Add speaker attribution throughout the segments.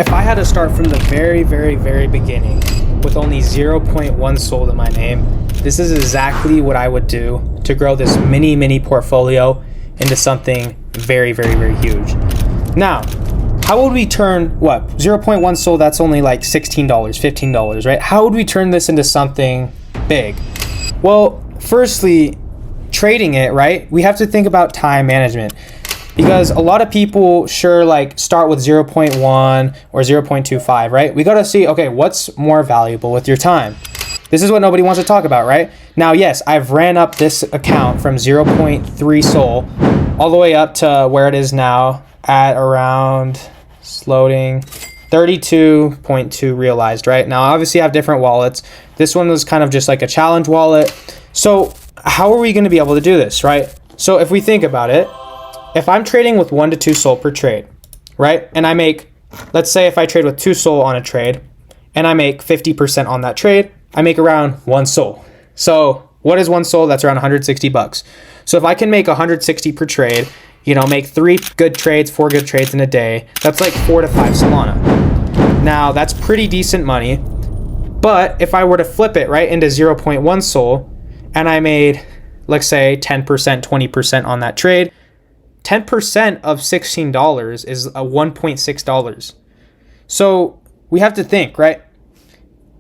Speaker 1: If I had to start from the very, very, very beginning with only 0.1 sold in my name, this is exactly what I would do to grow this mini portfolio into something very, very, very huge. Now, how would we turn 0.1 sold? That's only like $16, $15, right? How would we turn this into something big? Well, firstly, trading it, right? We have to think about time management. Because a lot of people start with 0.1 or 0.25, right? We got to see, okay, what's more valuable with your time? This is what nobody wants to talk about, right? Now, yes, I've ran up this account from 0.3 SOL all the way up to where it is now at around, loading, 32.2 realized, right? Now, obviously I have different wallets. This one was kind of just like a challenge wallet. So how are we going to be able to do this, right? So if we think about it, if I'm trading with 1 to 2 SOL per trade, right? And I make, let's say if I trade with 2 SOL on a trade and I make 50% on that trade, I make around 1 SOL. So what is 1 SOL? That's around $160. So if I can make 160 per trade, make 3 good trades, 4 good trades in a day, that's like 4 to 5 Solana. Now that's pretty decent money. But if I were to flip it right into 0.1 SOL and I made, let's say 10%, 20% on that trade, 10% of $16 is a $1.6. So we have to think, right?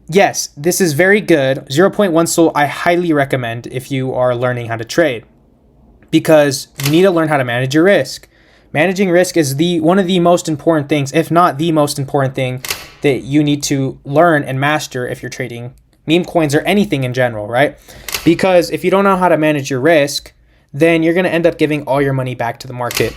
Speaker 1: Yes, this is very good. 0.1 SOL I highly recommend if you are learning how to trade, because you need to learn how to manage your risk. Managing risk is one of the most important things, if not the most important thing that you need to learn and master if you're trading meme coins or anything in general, right? Because if you don't know how to manage your risk, then you're going to end up giving all your money back to the market,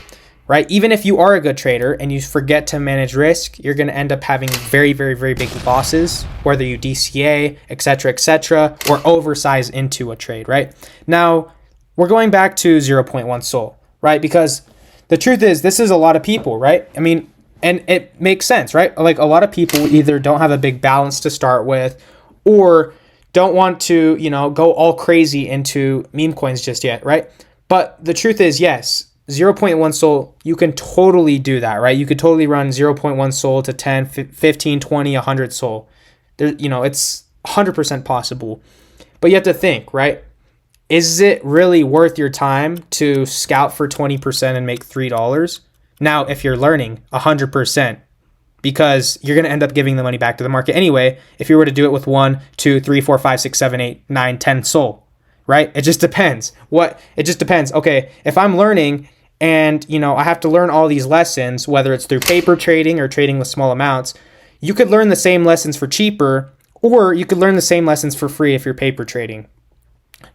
Speaker 1: right? Even if you are a good trader and you forget to manage risk, you're going to end up having very, very, very big losses, whether you DCA, etc., or oversize into a trade, right? Now, we're going back to 0.1 SOL, right? Because the truth is, this is a lot of people, right? I mean, and it makes sense, right? Like a lot of people either don't have a big balance to start with or don't want to, go all crazy into meme coins just yet, right? But the truth is, yes, 0.1 SOL, you can totally do that, right? You could totally run 0.1 SOL to 10, 15, 20, 100 SOL. It's 100% possible. But you have to think, right? Is it really worth your time to scout for 20% and make $3? Now, if you're learning 100%, because you're going to end up giving the money back to the market anyway if you were to do it with 1, 2, 3, 4, 5, 6, 7, 8, 9, 10 SOL, right? It just depends. It just depends. Okay, if I'm learning and, I have to learn all these lessons, whether it's through paper trading or trading with small amounts, you could learn the same lessons for cheaper, or you could learn the same lessons for free if you're paper trading.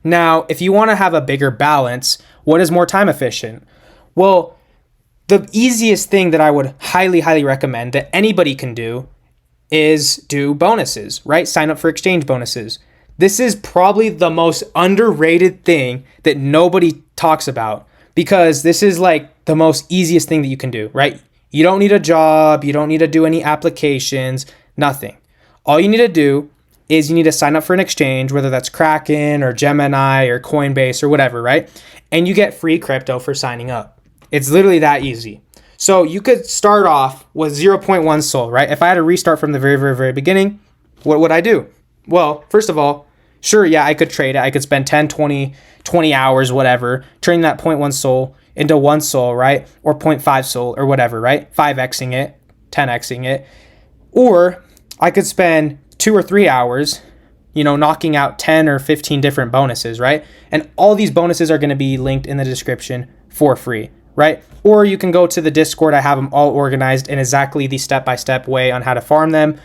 Speaker 1: Now, if you want to have a bigger balance, what is more time efficient? Well, the easiest thing that I would highly, highly recommend that anybody can do is do bonuses, right? Sign up for exchange bonuses. This is probably the most underrated thing that nobody talks about, because this is like the most easiest thing that you can do, right? You don't need a job. You don't need to do any applications, nothing. All you need to do is you need to sign up for an exchange, whether that's Kraken or Gemini or Coinbase or whatever, right? And you get free crypto for signing up. It's literally that easy. So you could start off with 0.1 SOL, right? If I had to restart from the very, very, very beginning, what would I do? Well, first of all, sure, yeah, I could trade it. I could spend 10, 20 hours, whatever, turning that 0.1 SOL into 1 SOL, right? Or 0.5 SOL or whatever, right? 5xing it, 10xing it. Or I could spend 2 or 3 hours, knocking out 10 or 15 different bonuses, right? And all these bonuses are going to be linked in the description for free, right? Or you can go to the Discord. I have them all organized in exactly the step-by-step way on how to farm them.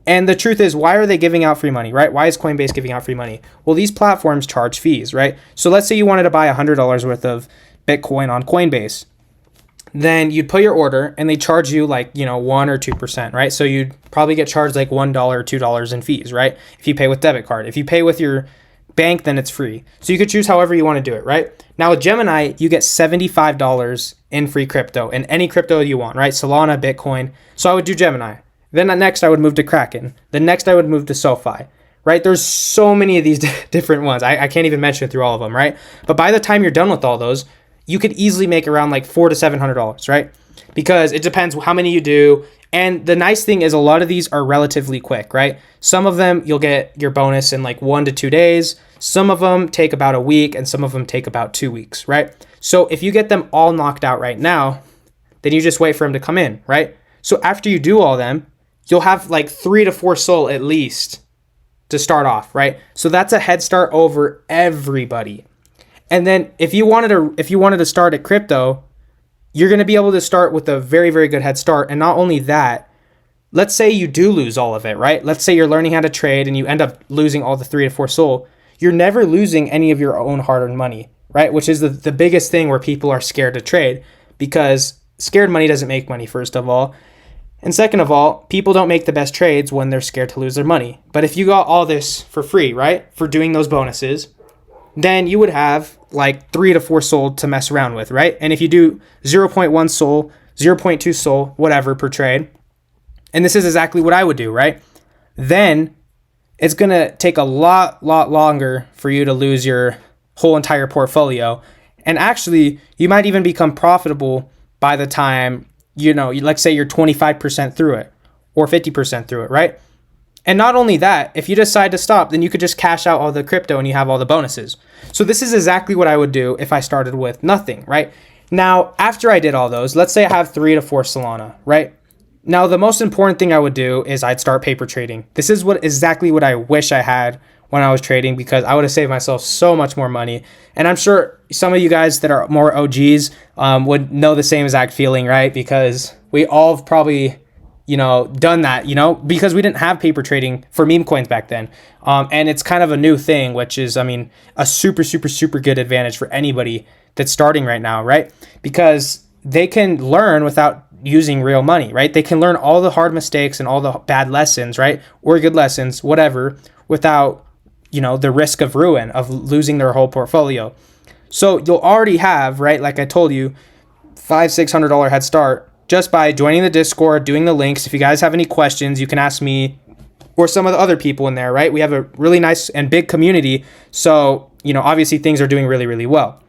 Speaker 1: And the truth is, why are they giving out free money, right? Why is Coinbase giving out free money? Well, these platforms charge fees, right? So let's say you wanted to buy $100 worth of Bitcoin on Coinbase. Then you'd put your order and they charge you 1 or 2%, right? So you'd probably get charged like $1 or $2 in fees, right? If you pay with debit card. If you pay with your bank, then it's free. So you could choose however you want to do it, right? Now with Gemini, you get $75 in free crypto, in any crypto you want, right? Solana, Bitcoin. So I would do Gemini. Then next I would move to Kraken. Then next I would move to SoFi, right? There's so many of these different ones. I can't even mention through all of them, right? But by the time you're done with all those, you could easily make around like $400 to $700, right? because it depends how many you do. And the nice thing is a lot of these are relatively quick, right? Some of them you'll get your bonus in like 1 to 2 days. Some of them take about a week, and some of them take about 2 weeks, right? So if you get them all knocked out right now, then you just wait for them to come in, right? So after you do all them, you'll have like 3 to 4 SOL at least to start off, right? So that's a head start over everybody. And then if you wanted to start at crypto, you're going to be able to start with a very, very good head start. And not only that, let's say you do lose all of it, right? Let's say you're learning how to trade and you end up losing all the 3 to 4 SOL. You're never losing any of your own hard-earned money, right? Which is the biggest thing where people are scared to trade, because scared money doesn't make money, first of all. And second of all, people don't make the best trades when they're scared to lose their money. But if you got all this for free, right, for doing those bonuses, then you would have like 3 to 4 SOL to mess around with, right? And if you do 0.1 SOL, 0.2 SOL, whatever per trade, and this is exactly what I would do, right? Then it's going to take a lot longer for you to lose your whole entire portfolio. And actually, you might even become profitable by the time, let's say you're 25% through it or 50% through it, right? And not only that, if you decide to stop, then you could just cash out all the crypto and you have all the bonuses. So this is exactly what I would do if I started with nothing, right? Now, after I did all those, let's say I have 3 to 4 Solana, right? Now, the most important thing I would do is I'd start paper trading. This is exactly what I wish I had when I was trading, because I would have saved myself so much more money. And I'm sure some of you guys that are more OGs would know the same exact feeling, right? Because we all have probably, done that, because we didn't have paper trading for meme coins back then. And it's kind of a new thing, which is, a super, super, super good advantage for anybody that's starting right now, right? Because they can learn without using real money, right? They can learn all the hard mistakes and all the bad lessons, right? Or good lessons, whatever, without, the risk of ruin, of losing their whole portfolio. So you'll already have, right, like I told you, $500-$600 head start just by joining the Discord, doing the links. If you guys have any questions, you can ask me or some of the other people in there, right? We have a really nice and big community. So, obviously things are doing really, really well.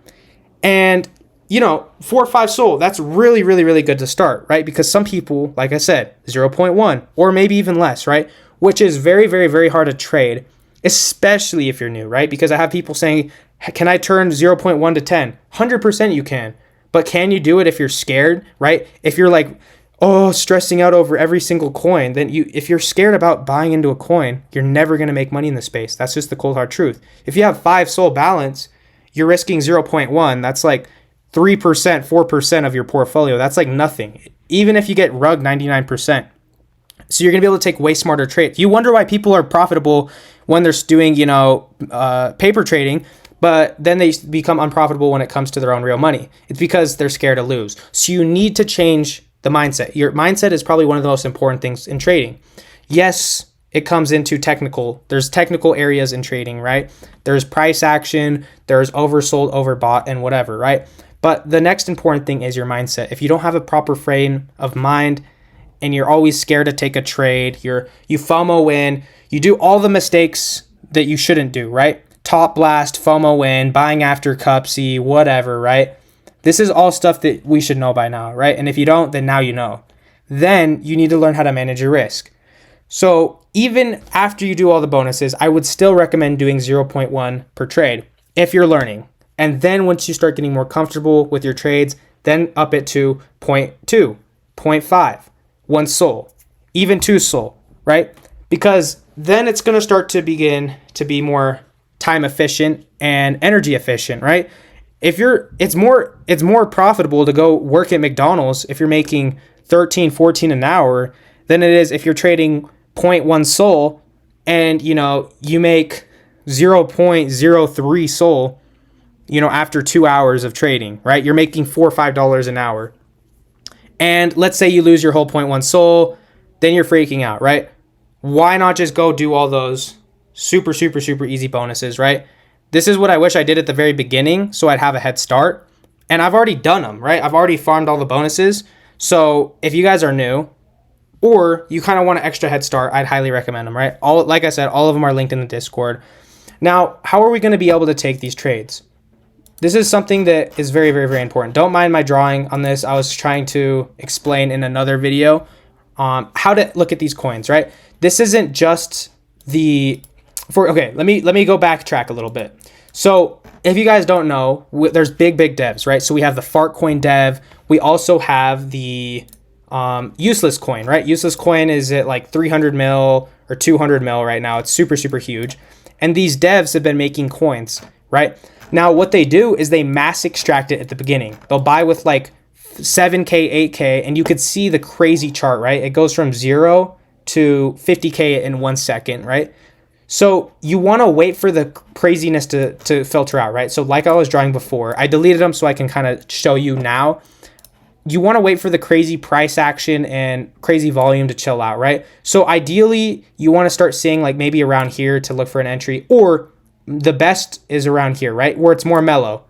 Speaker 1: And 4 or 5 SOL, that's really, really, really good to start, right? Because some people, like I said, 0.1 or maybe even less, right? Which is very, very, very hard to trade, especially if you're new, right? Because I have people saying, can I turn 0.1 to 10? 100% you can. But can you do it if you're scared, right? If you're like, stressing out over every single coin, then if you're scared about buying into a coin, you're never going to make money in the space. That's just the cold hard truth. If you have 5 SOL balance, you're risking 0.1. That's like 3%, 4% of your portfolio. That's like nothing, even if you get rugged 99%. So you're going to be able to take way smarter trades. You wonder why people are profitable when they're doing, paper trading, but then they become unprofitable when it comes to their own real money. It's because they're scared to lose. So you need to change the mindset. Your mindset is probably one of the most important things in trading. Yes, it comes into there's technical areas in trading, right? There's price action, there's oversold, overbought, and whatever, right? But the next important thing is your mindset. If you don't have a proper frame of mind and you're always scared to take a trade, you FOMO in, you do all the mistakes that you shouldn't do, right? Top blast, FOMO in, buying after cupsy, whatever, right? This is all stuff that we should know by now, right? And if you don't, then now you know. Then you need to learn how to manage your risk. So even after you do all the bonuses, I would still recommend doing 0.1 per trade if you're learning. And then once you start getting more comfortable with your trades, then up it to 0.2, 0.5, 1 SOL, even 2 SOL, right? Because then it's going to start to begin to be more time efficient and energy efficient, right? It's more profitable to go work at McDonald's if you're making 13, 14 an hour than it is if you're trading 0.1 SOL and, you make 0.03 SOL, after 2 hours of trading, right? You're making $4 or $5 an hour. And let's say you lose your whole 0.1 SOL, then you're freaking out, right? Why not just go do all those super, super, super easy bonuses, right? This is what I wish I did at the very beginning so I'd have a head start. And I've already done them, right? I've already farmed all the bonuses. So if you guys are new or you kind of want an extra head start, I'd highly recommend them, right? Like I said, all of them are linked in the Discord. Now, how are we going to be able to take these trades? this is something that is very, very, very important. Don't mind my drawing on this. I was trying to explain in another video how to look at these coins, right? This isn't just okay, let me go backtrack a little bit. So if you guys don't know, there's big devs, right? So we have the fart coin dev. We also have the useless coin, right? Useless coin is at like 300 mil or 200 mil right now. It's super, super huge. And these devs have been making coins, right? Now what they do is they mass extract it at the beginning. They'll buy with like 7K, 8K, and you could see the crazy chart, right? It goes from 0 to 50K in 1 second, right? So you want to wait for the craziness to filter out, right? So like I was drawing before, I deleted them so I can kind of show you now. You want to wait for the crazy price action and crazy volume to chill out, right? So ideally, you want to start seeing like maybe around here to look for an entry, or the best is around here, right? Where it's more mellow,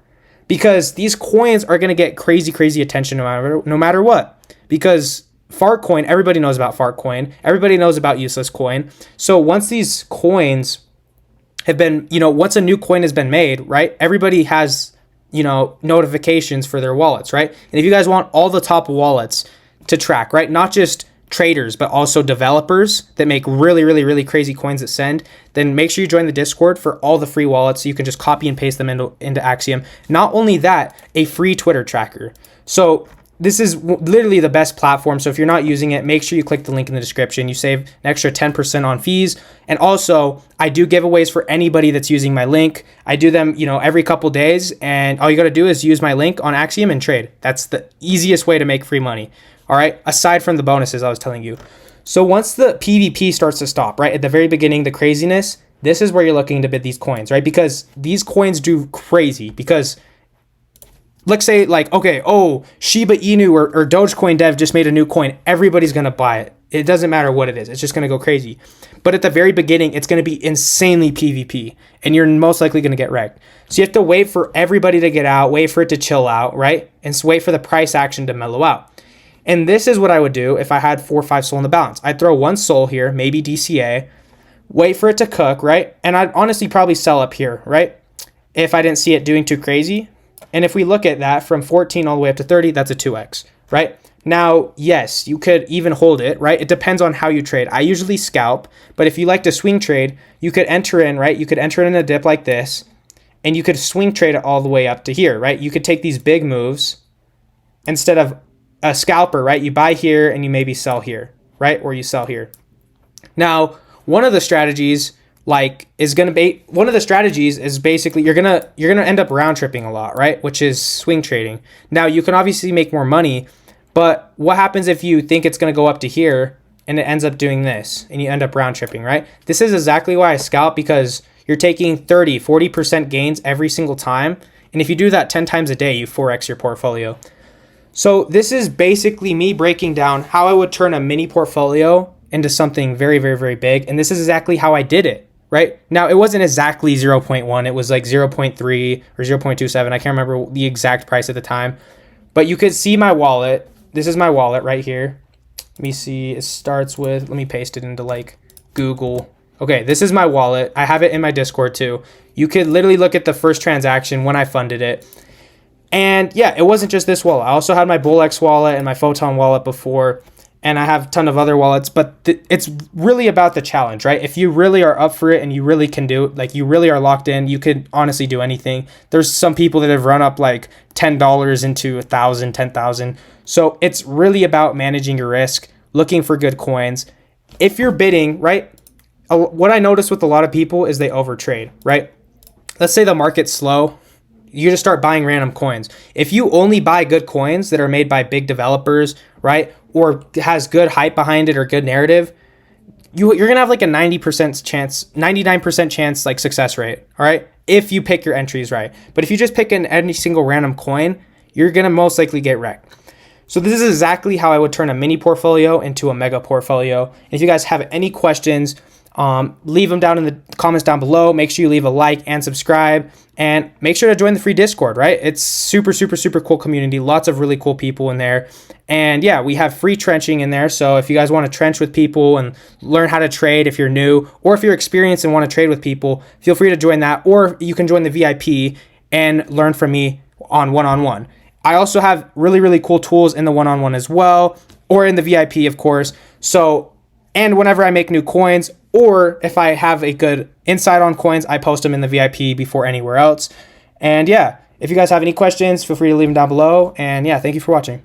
Speaker 1: because these coins are going to get crazy attention no matter what, because fart coin, everybody knows about fart coin. Everybody knows about useless coin. So once these coins have been, once a new coin has been made, right? Everybody has, notifications for their wallets, right? And if you guys want all the top wallets to track, right? Not just traders, but also developers that make really crazy coins that send, then make sure you join the Discord for all the free wallets. So you can just copy and paste them into Axiom. Not only that, a free Twitter tracker. So this is literally the best platform. So if you're not using it, make sure you click the link in the description. You save an extra 10% on fees. And also, I do giveaways for anybody that's using my link. I do them, every couple days. And all you got to do is use my link on Axiom and trade. That's the easiest way to make free money. All right, aside from the bonuses I was telling you. So once the PvP starts to stop, right, at the very beginning, the craziness, this is where you're looking to bid these coins, right? Because these coins do crazy. Because let's say like, okay, Shiba Inu or Dogecoin dev just made a new coin. Everybody's going to buy it. It doesn't matter what it is. It's just going to go crazy. But at the very beginning, it's going to be insanely PvP, and you're most likely going to get wrecked. So you have to wait for everybody to get out, wait for it to chill out, right? And so wait for the price action to mellow out. And this is what I would do if I had 4 or 5 SOL in the balance. I'd throw 1 SOL here, maybe DCA, wait for it to cook, right? And I'd honestly probably sell up here, right? If I didn't see it doing too crazy. And if we look at that from 14 all the way up to 30, that's a 2x, right? Now, yes, you could even hold it, right? It depends on how you trade. I usually scalp, but if you like to swing trade, you could enter in, right? You could enter in a dip like this, and you could swing trade it all the way up to here, right? You could take these big moves instead of a scalper, right? You buy here and you maybe sell here, right? Or you sell here. Now, one of the strategies is basically you're gonna end up round tripping a lot, right? Which is swing trading. Now you can obviously make more money, but what happens if you think it's gonna go up to here and it ends up doing this and you end up round tripping, right? This is exactly why I scalp, because you're taking 30-40% gains every single time. And if you do that 10 times a day, you 4x your portfolio. So this is basically me breaking down how I would turn a mini portfolio into something very big. And this is exactly how I did it, right? Now, it wasn't exactly 0.1. It was like 0.3 or 0.27. I can't remember the exact price at the time. But you could see my wallet. This is my wallet right here. Let me see. It starts with, let me paste it into like Google. Okay, this is my wallet. I have it in my Discord too. You could literally look at the first transaction when I funded it. And yeah, it wasn't just this wallet. I also had my BullX wallet and my Photon wallet before, and I have a ton of other wallets, but it's really about the challenge, right? If you really are up for it and you really can do it, like you really are locked in, you could honestly do anything. There's some people that have run up like $10 into 1,000, 10,000. So it's really about managing your risk, looking for good coins. If you're bidding, right? What I notice with a lot of people is they overtrade, right? Let's say the market's slow. You just start buying random coins. If you only buy good coins that are made by big developers, right, or has good hype behind it or good narrative, you're gonna have like a 90% chance, 99% chance like success rate, all right, if you pick your entries right. But if you just pick any single random coin, you're gonna most likely get wrecked. So this is exactly how I would turn a mini portfolio into a mega portfolio. And if you guys have any questions, leave them down in the comments down below. Make sure you leave a like and subscribe, and make sure to join the free Discord, right? It's super cool community. Lots of really cool people in there. And yeah, we have free trenching in there. So if you guys want to trench with people and learn how to trade, if you're new or if you're experienced and want to trade with people, feel free to join that, or you can join the VIP and learn from me on one-on-one. I also have really, really cool tools in the one-on-one as well, or in the VIP, of course. So, and whenever I make new coins, or if I have a good insight on coins, I post them in the VIP before anywhere else. And yeah, if you guys have any questions, feel free to leave them down below. And yeah, thank you for watching.